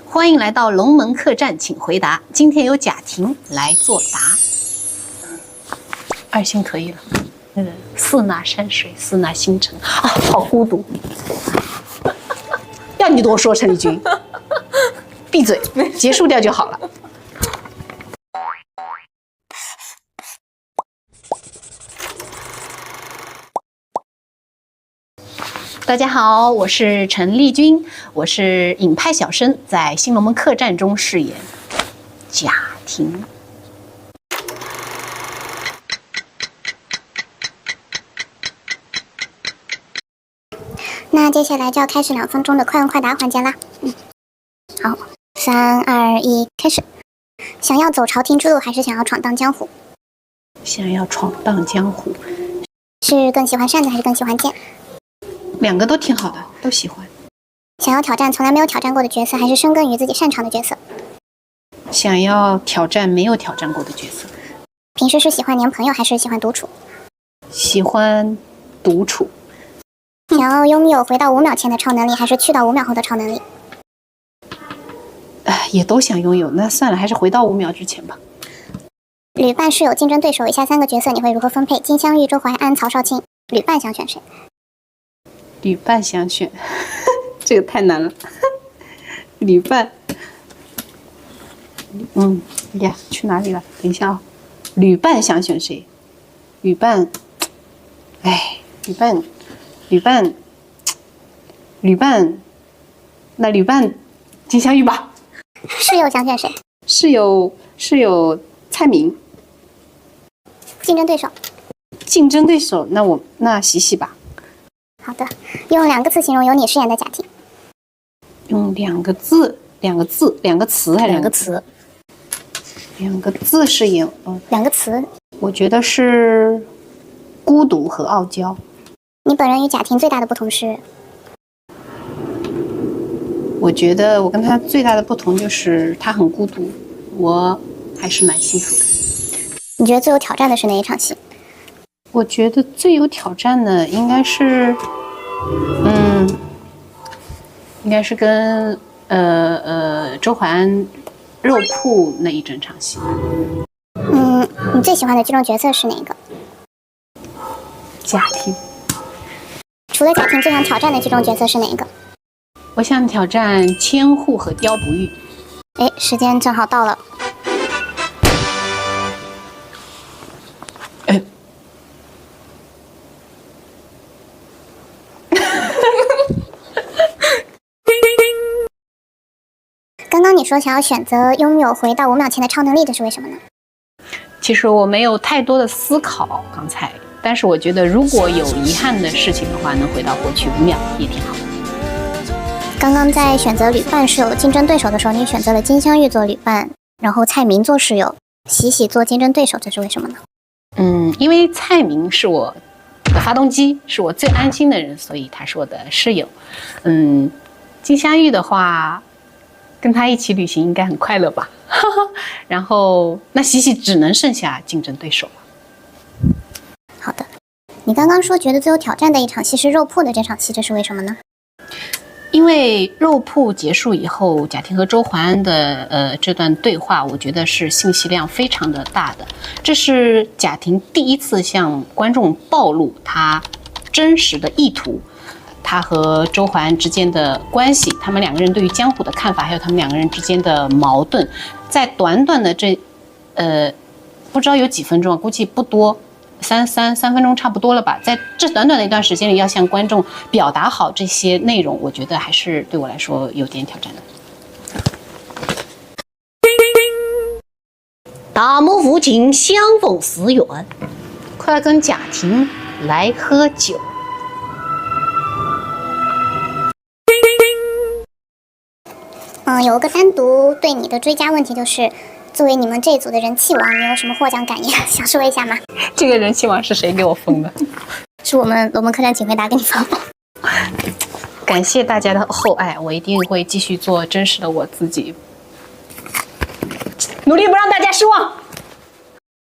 欢迎来到龙门客栈，请回答。今天由贾婷来作答。2星可以了。那个似那山水，似那星辰啊，好孤独。要你多说，陈丽君，闭嘴，结束掉就好了。大家好，我是陈丽君，我是影派小生，在新龙门客栈中饰演贾婷。那接下来就要开始2分钟的快问快答环节啦。好，3、2、1，开始。想要走朝廷之路，还是想要闯荡江湖？想要闯荡江湖，是更喜欢扇子还是更喜欢剑？2个都挺好的，都喜欢。想要挑战从来没有挑战过的角色，还是深耕于自己擅长的角色？想要挑战没有挑战过的角色。平时是喜欢黏朋友还是喜欢独处？喜欢独处。想要拥有回到5秒前的超能力，还是去到5秒后的超能力？也都想拥有，那算了，还是回到5秒之前吧。旅伴是有竞争对手，以下3个角色你会如何分配？金镶玉、周淮安、曹少卿。旅伴想选谁？旅伴想选，这个太难了。旅伴，呀，去哪里了？等一下啊，旅伴想选谁？旅伴，那旅伴金镶玉吧。室友想选谁？室友蔡明。竞争对手，那喜喜吧。好的，用2个字形容由你饰演的贾婷。用2个词还是2个词？2个字饰演，2个词。我觉得是孤独和傲娇。你本人与贾婷最大的不同是？我觉得我跟他最大的不同就是他很孤独，我还是蛮幸福的。你觉得最有挑战的是哪一场戏？我觉得最有挑战的应该是，跟周淮安肉铺那一整场戏。你最喜欢的剧中角色是哪个？贾婷。除了贾婷，最想挑战的剧中角色是哪一个？我想挑战千户和刁不玉。时间正好到了。刚刚你说想要选择拥有回到5秒前的超能力，这是为什么呢？其实我没有太多的思考刚才，但是我觉得如果有遗憾的事情的话，能回到过去5秒也挺好。刚刚在选择旅伴室友竞争对手的时候，你选择了金镶玉做旅伴，然后蔡明做室友，喜喜做竞争对手，这是为什么呢？因为蔡明是我的发动机，是我最安心的人，所以他是我的室友。金镶玉的话，跟他一起旅行应该很快乐吧。然后那喜喜只能剩下竞争对手了。好的，你刚刚说觉得最有挑战的一场戏是肉铺的这场戏，这是为什么呢？因为肉铺结束以后，贾婷和周淮安的这段对话，我觉得是信息量非常的大的。这是贾婷第一次向观众暴露她真实的意图，她和周淮安之间的关系，他们2个人对于江湖的看法，还有他们2个人之间的矛盾，在短短的不知道有几分钟，估计不多。3分钟差不多了吧，在这短短的一段时间里，要向观众表达好这些内容，我觉得还是对我来说有点挑战的。大幕父亲相逢寺院，快跟贾婷来喝酒。有个单独对你的追加问题，就是作为你们这一组的人气王，你有什么获奖感言想说一下吗？这个人气王是谁给我封的？是我们龙门客栈请回答给你发的。感谢大家的厚爱，我一定会继续做真实的我自己，努力不让大家失望。